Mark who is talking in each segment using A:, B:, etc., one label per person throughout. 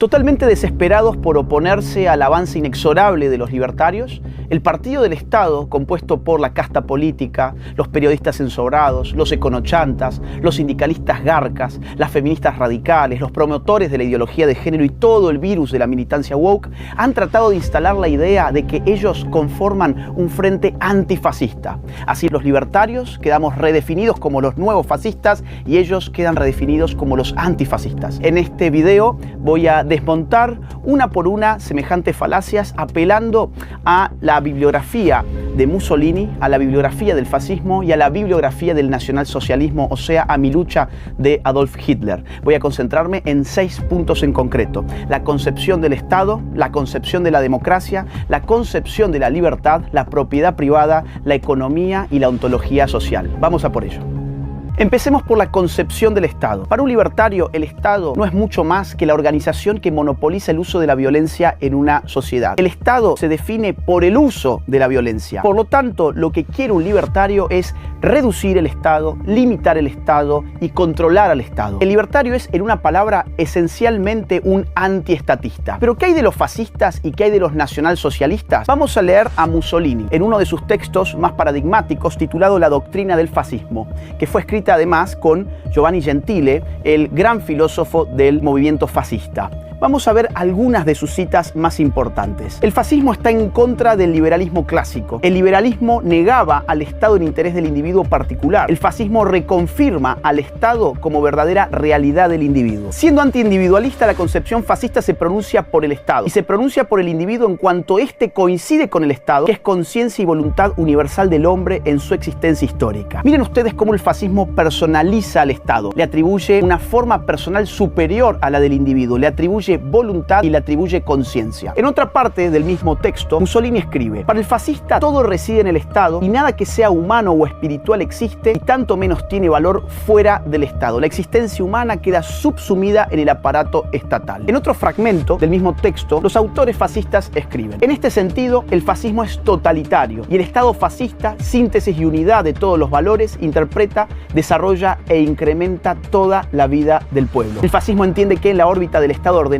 A: Totalmente desesperados por oponerse al avance inexorable de los libertarios, el Partido del Estado, compuesto por la casta política, los periodistas ensobrados, los econochantas, los sindicalistas garcas, las feministas radicales, los promotores de la ideología de género y todo el virus de la militancia woke, han tratado de instalar la idea de que ellos conforman un frente antifascista. Así los libertarios quedamos redefinidos como los nuevos fascistas y ellos quedan redefinidos como los antifascistas. En este video voy a desmontar una por una semejantes falacias apelando a la bibliografía de Mussolini, a la bibliografía del fascismo y a la bibliografía del nacionalsocialismo, o sea, a mi lucha de Adolf Hitler. Voy a concentrarme en 6 puntos en concreto: la concepción del Estado, la concepción de la democracia, la concepción de la libertad, la propiedad privada, la economía y la ontología social. Vamos a por ello. Empecemos por la concepción del Estado. Para un libertario, el Estado no es mucho más que la organización que monopoliza el uso de la violencia en una sociedad. El Estado se define por el uso de la violencia. Por lo tanto, lo que quiere un libertario es reducir el Estado, limitar el Estado y controlar al Estado. El libertario es, en una palabra, esencialmente un antiestatista. ¿Pero qué hay de los fascistas y qué hay de los nacionalsocialistas? Vamos a leer a Mussolini en uno de sus textos más paradigmáticos titulado La doctrina del fascismo, que fue escrito además con Giovanni Gentile, el gran filósofo del movimiento fascista. Vamos a ver algunas de sus citas más importantes. El fascismo está en contra del liberalismo clásico. El liberalismo negaba al Estado en interés del individuo particular. El fascismo reconfirma al Estado como verdadera realidad del individuo. Siendo antiindividualista, la concepción fascista se pronuncia por el Estado y se pronuncia por el individuo en cuanto éste coincide con el Estado, que es conciencia y voluntad universal del hombre en su existencia histórica. Miren ustedes cómo el fascismo personaliza al Estado, le atribuye una forma personal superior a la del individuo, le atribuye voluntad y le atribuye conciencia. En otra parte del mismo texto, Mussolini escribe: para el fascista todo reside en el Estado y nada que sea humano o espiritual existe y tanto menos tiene valor fuera del Estado. La existencia humana queda subsumida en el aparato estatal. En otro fragmento del mismo texto, los autores fascistas escriben: en este sentido, el fascismo es totalitario y el Estado fascista, síntesis y unidad de todos los valores, interpreta, desarrolla e incrementa toda la vida del pueblo. El fascismo entiende que en la órbita del Estado ordenador,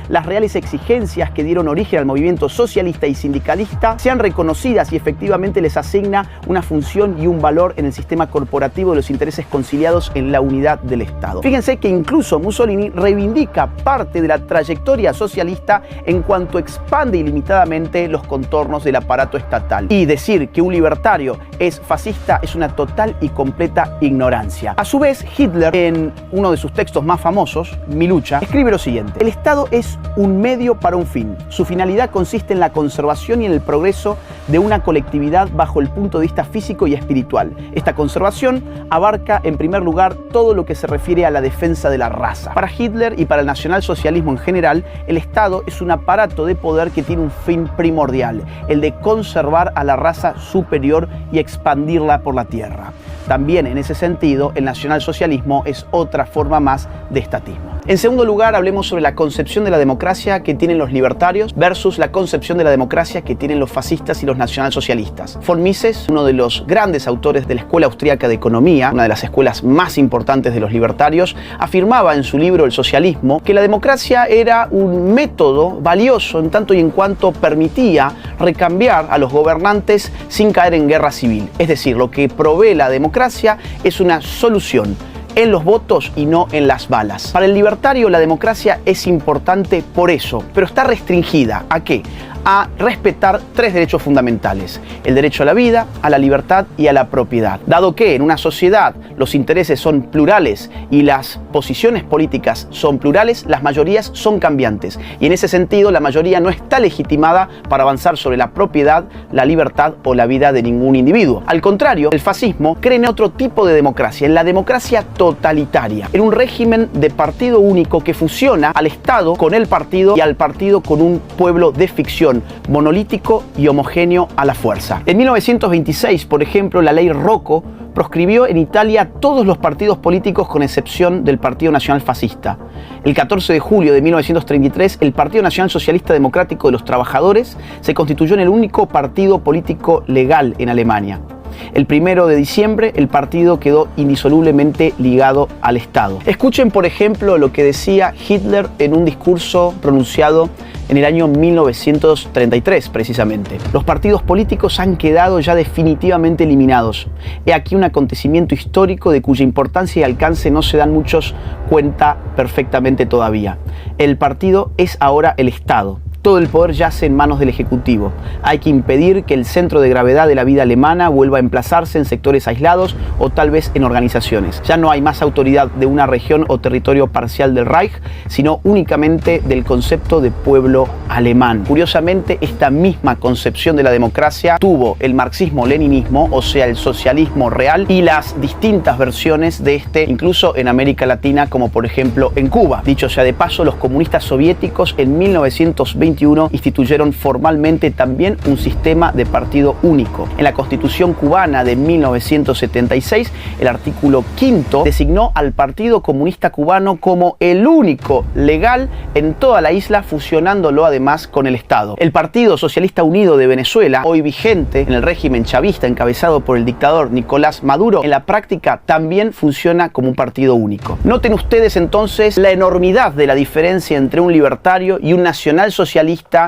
A: las reales exigencias que dieron origen al movimiento socialista y sindicalista sean reconocidas y efectivamente les asigna una función y un valor en el sistema corporativo de los intereses conciliados en la unidad del Estado. Fíjense que incluso Mussolini reivindica parte de la trayectoria socialista en cuanto expande ilimitadamente los contornos del aparato estatal. Y decir que un libertario es fascista es una total y completa ignorancia. A su vez, Hitler, en uno de sus textos más famosos, Mi lucha, escribe lo siguiente: el Estado es un medio para un fin. Su finalidad consiste en la conservación y en el progreso de una colectividad bajo el punto de vista físico y espiritual. Esta conservación abarca, en primer lugar, todo lo que se refiere a la defensa de la raza. Para Hitler y para el nacionalsocialismo en general, el Estado es un aparato de poder que tiene un fin primordial, el de conservar a la raza superior y expandirla por la tierra. También en ese sentido, el nacionalsocialismo es otra forma más de estatismo. En segundo lugar, hablemos sobre la concepción de la democracia que tienen los libertarios versus la concepción de la democracia que tienen los fascistas y los nacionalsocialistas. Von Mises, uno de los grandes autores de la Escuela Austríaca de Economía, una de las escuelas más importantes de los libertarios, afirmaba en su libro El socialismo que la democracia era un método valioso en tanto y en cuanto permitía recambiar a los gobernantes sin caer en guerra civil. Es decir, lo que provee la democracia es una solución en los votos y no en las balas. Para el libertario, la democracia es importante por eso, pero está restringida ¿a qué? A respetar 3 derechos fundamentales: el derecho a la vida, a la libertad y a la propiedad. Dado que en una sociedad los intereses son plurales y las posiciones políticas son plurales, las mayorías son cambiantes. Y en ese sentido, la mayoría no está legitimada para avanzar sobre la propiedad, la libertad o la vida de ningún individuo. Al contrario, el fascismo cree en otro tipo de democracia, en la democracia totalitaria, en un régimen de partido único que fusiona al Estado con el partido y al partido con un pueblo de ficción, monolítico y homogéneo a la fuerza. En 1926, por ejemplo, la ley Rocco proscribió en Italia todos los partidos políticos con excepción del Partido Nacional Fascista. El 14 de julio de 1933, el Partido Nacional Socialista Democrático de los Trabajadores se constituyó en el único partido político legal en Alemania. El 1 de diciembre el partido quedó indisolublemente ligado al Estado. Escuchen, por ejemplo, lo que decía Hitler en un discurso pronunciado en el año 1933, precisamente. Los partidos políticos han quedado ya definitivamente eliminados. He aquí un acontecimiento histórico de cuya importancia y alcance no se dan muchos cuenta perfectamente todavía. El partido es ahora el Estado. Todo el poder yace en manos del Ejecutivo. Hay que impedir que el centro de gravedad de la vida alemana vuelva a emplazarse en sectores aislados o tal vez en organizaciones. Ya no hay más autoridad de una región o territorio parcial del Reich, sino únicamente del concepto de pueblo alemán. Curiosamente, esta misma concepción de la democracia tuvo el marxismo-leninismo, o sea, el socialismo real, y las distintas versiones de este, incluso en América Latina, como por ejemplo en Cuba. Dicho sea de paso, los comunistas soviéticos en 1921 instituyeron formalmente también un sistema de partido único. En la Constitución cubana de 1976, el artículo 5 designó al Partido Comunista Cubano como el único legal en toda la isla, fusionándolo además con el Estado. El Partido Socialista Unido de Venezuela, hoy vigente en el régimen chavista encabezado por el dictador Nicolás Maduro, en la práctica también funciona como un partido único. Noten ustedes entonces la enormidad de la diferencia entre un libertario y un nacionalsocialista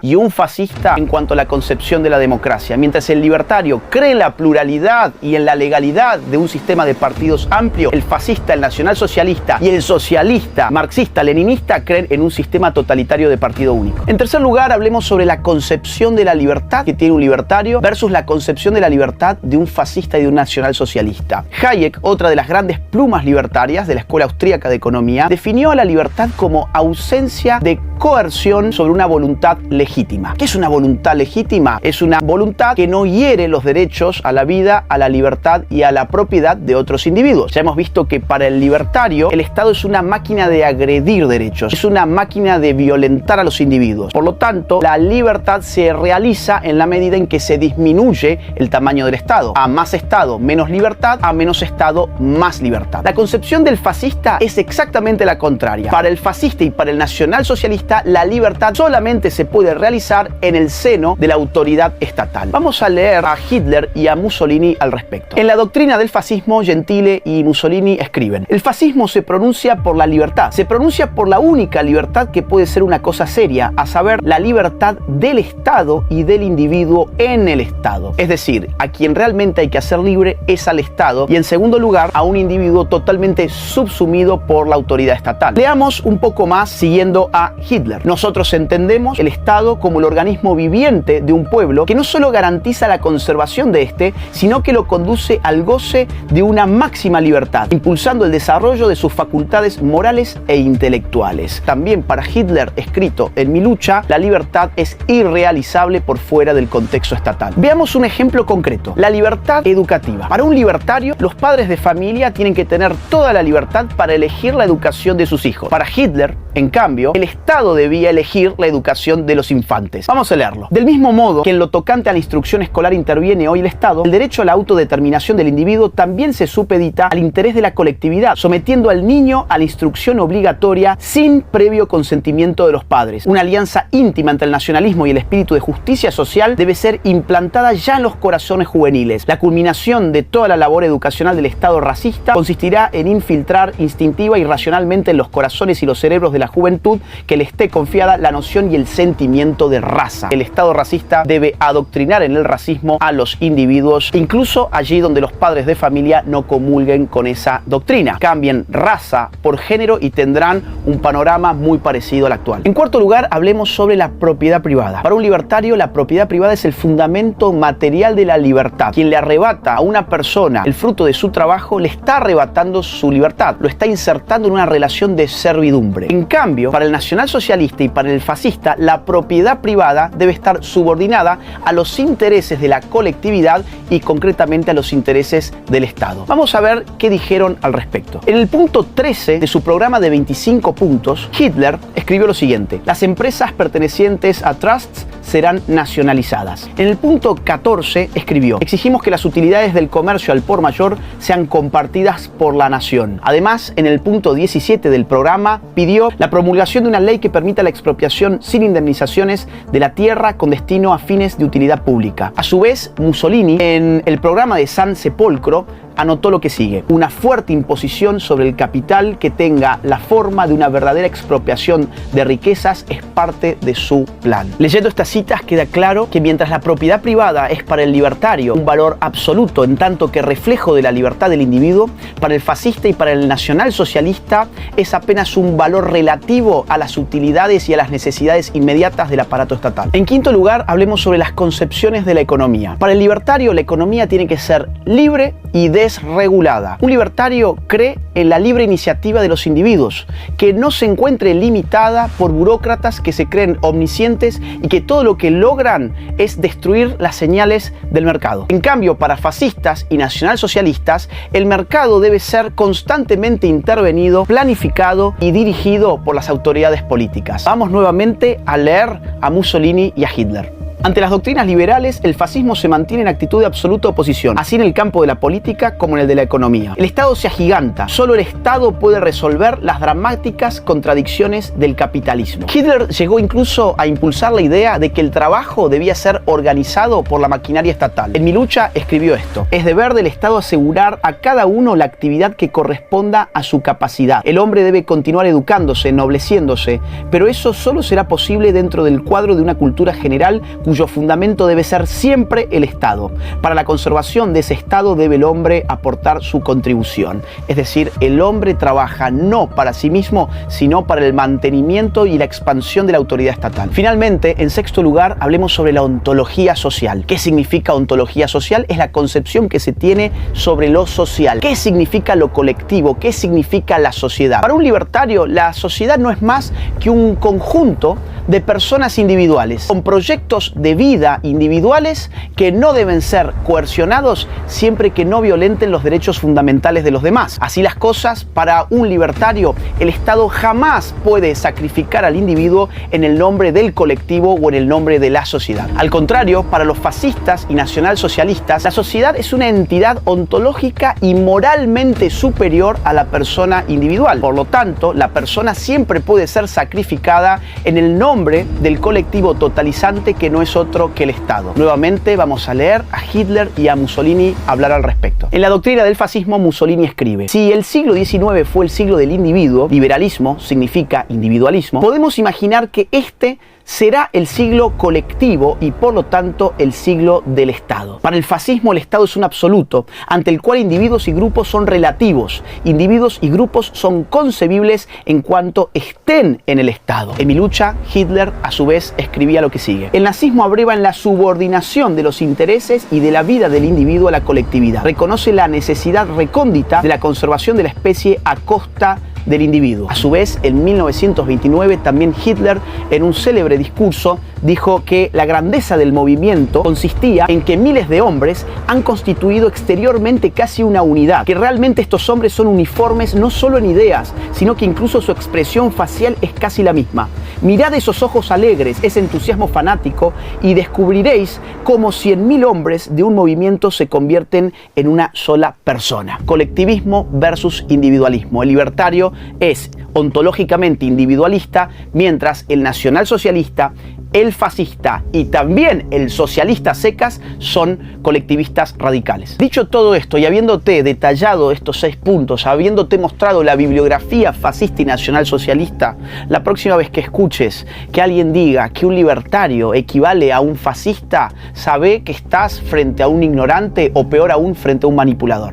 A: y un fascista en cuanto a la concepción de la democracia. Mientras el libertario cree en la pluralidad y en la legalidad de un sistema de partidos amplio, el fascista, el nacionalsocialista y el socialista, marxista, leninista creen en un sistema totalitario de partido único. En tercer lugar, hablemos sobre la concepción de la libertad que tiene un libertario versus la concepción de la libertad de un fascista y de un nacionalsocialista. Hayek, otra de las grandes plumas libertarias de la Escuela Austríaca de Economía, definió a la libertad como ausencia de coerción sobre una voluntad legítima. ¿Qué es una voluntad legítima? Es una voluntad que no hiere los derechos a la vida, a la libertad y a la propiedad de otros individuos. Ya hemos visto que para el libertario el Estado es una máquina de agredir derechos, es una máquina de violentar a los individuos. Por lo tanto, la libertad se realiza en la medida en que se disminuye el tamaño del Estado. A más Estado, menos libertad; a menos Estado, más libertad. La concepción del fascista es exactamente la contraria. Para el fascista y para el nacionalsocialista, la libertad solamente se puede realizar en el seno de la autoridad estatal. Vamos a leer a Hitler y a Mussolini al respecto. En la doctrina del fascismo, Gentile y Mussolini escriben: el fascismo se pronuncia por la libertad, se pronuncia por la única libertad que puede ser una cosa seria, a saber, la libertad del Estado y del individuo en el Estado. Es decir, a quien realmente hay que hacer libre es al Estado, y en segundo lugar, a un individuo totalmente subsumido por la autoridad estatal. Leamos un poco más siguiendo a Hitler. Nosotros entendemos el Estado como el organismo viviente de un pueblo que no solo garantiza la conservación de este, sino que lo conduce al goce de una máxima libertad, impulsando el desarrollo de sus facultades morales e intelectuales. También para Hitler, escrito en Mi lucha, la libertad es irrealizable por fuera del contexto estatal. Veamos un ejemplo concreto: la libertad educativa. Para un libertario, los padres de familia tienen que tener toda la libertad para elegir la educación de sus hijos. Para Hitler, en cambio, el Estado debía elegir la educación de los infantes. Vamos a leerlo. Del mismo modo que en lo tocante a la instrucción escolar interviene hoy el Estado, el derecho a la autodeterminación del individuo también se supedita al interés de la colectividad, sometiendo al niño a la instrucción obligatoria sin previo consentimiento de los padres. Una alianza íntima entre el nacionalismo y el espíritu de justicia social debe ser implantada ya en los corazones juveniles. La culminación de toda la labor educacional del Estado racista consistirá en infiltrar instintiva y racionalmente en los corazones y los cerebros de la juventud que le esté confiada la noción y el sentimiento de raza. El Estado racista debe adoctrinar en el racismo a los individuos, incluso allí donde los padres de familia no comulguen con esa doctrina. Cambien raza por género y tendrán un panorama muy parecido al actual. En cuarto lugar, hablemos sobre la propiedad privada. Para un libertario, la propiedad privada es el fundamento material de la libertad. Quien le arrebata a una persona el fruto de su trabajo, le está arrebatando su libertad, lo está insertando en una relación de servidumbre. En cambio, para el nacionalsocialista y para el fascista, la propiedad privada debe estar subordinada a los intereses de la colectividad y concretamente a los intereses del Estado. Vamos a ver qué dijeron al respecto. En el punto 13 de su programa de 25 puntos, Hitler escribió lo siguiente: las empresas pertenecientes a trusts serán nacionalizadas. En el punto 14 escribió: exigimos que las utilidades del comercio al por mayor sean compartidas por la nación. Además, en el punto 17 del programa pidió la promulgación de una ley que permita la expropiación sin indemnización indemnizaciones de la tierra con destino a fines de utilidad pública. A su vez, Mussolini, en el programa de San Sepolcro, anotó lo que sigue: una fuerte imposición sobre el capital que tenga la forma de una verdadera expropiación de riquezas es parte de su plan. Leyendo estas citas queda claro que mientras la propiedad privada es para el libertario un valor absoluto en tanto que reflejo de la libertad del individuo, para el fascista y para el nacionalsocialista es apenas un valor relativo a las utilidades y a las necesidades inmediatas del aparato estatal. En quinto lugar, hablemos sobre las concepciones de la economía. Para el libertario, la economía tiene que ser libre y desregulada. Un libertario cree en la libre iniciativa de los individuos, que no se encuentre limitada por burócratas que se creen omniscientes y que todo lo que logran es destruir las señales del mercado. En cambio, para fascistas y nacionalsocialistas, el mercado debe ser constantemente intervenido, planificado y dirigido por las autoridades políticas. Vamos nuevamente a leer a Mussolini y a Hitler. Ante las doctrinas liberales, el fascismo se mantiene en actitud de absoluta oposición, así en el campo de la política como en el de la economía. El Estado se agiganta, solo el Estado puede resolver las dramáticas contradicciones del capitalismo. Hitler llegó incluso a impulsar la idea de que el trabajo debía ser organizado por la maquinaria estatal. En Mi lucha escribió esto: es deber del Estado asegurar a cada uno la actividad que corresponda a su capacidad. El hombre debe continuar educándose, ennobleciéndose, pero eso solo será posible dentro del cuadro de una cultura general cuyo fundamento debe ser siempre el Estado. Para la conservación de ese Estado debe el hombre aportar su contribución. Es decir, el hombre trabaja no para sí mismo, sino para el mantenimiento y la expansión de la autoridad estatal. Finalmente, en sexto lugar, hablemos sobre la ontología social. ¿Qué significa ontología social? Es la concepción que se tiene sobre lo social. ¿Qué significa lo colectivo? ¿Qué significa la sociedad? Para un libertario, la sociedad no es más que un conjunto de personas individuales, con proyectos de vida individuales que no deben ser coercionados siempre que no violenten los derechos fundamentales de los demás. Así las cosas, para un libertario, el Estado jamás puede sacrificar al individuo en el nombre del colectivo o en el nombre de la sociedad. Al contrario, para los fascistas y nacionalsocialistas, la sociedad es una entidad ontológica y moralmente superior a la persona individual. Por lo tanto, la persona siempre puede ser sacrificada en el nombre del colectivo totalizante que no es otro que el Estado. Nuevamente vamos a leer a Hitler y a Mussolini hablar al respecto. En la doctrina del fascismo, Mussolini escribe: si el siglo XIX fue el siglo del individuo, liberalismo significa individualismo, podemos imaginar que este será el siglo colectivo y por lo tanto el siglo del Estado. Para el fascismo, el Estado es un absoluto, ante el cual individuos y grupos son relativos. Individuos y grupos son concebibles en cuanto estén en el Estado. En Mi lucha, Hitler a su vez escribía lo que sigue: el nazismo abreva en la subordinación de los intereses y de la vida del individuo a la colectividad. Reconoce la necesidad recóndita de la conservación de la especie a costa del individuo. A su vez, en 1929, también Hitler, en un célebre discurso, dijo que la grandeza del movimiento consistía en que miles de hombres han constituido exteriormente casi una unidad, que realmente estos hombres son uniformes no solo en ideas, sino que incluso su expresión facial es casi la misma. Mirad esos ojos alegres, ese entusiasmo fanático, y descubriréis cómo 100.000 hombres de un movimiento se convierten en una sola persona. Colectivismo versus individualismo. El libertario es ontológicamente individualista, mientras el nacionalsocialista, el fascista y también el socialista secas son colectivistas radicales. Dicho todo esto y habiéndote detallado estos 6 puntos, habiéndote mostrado la bibliografía fascista y nacionalsocialista, la próxima vez que escuches que alguien diga que un libertario equivale a un fascista, sabe que estás frente a un ignorante o peor aún frente a un manipulador.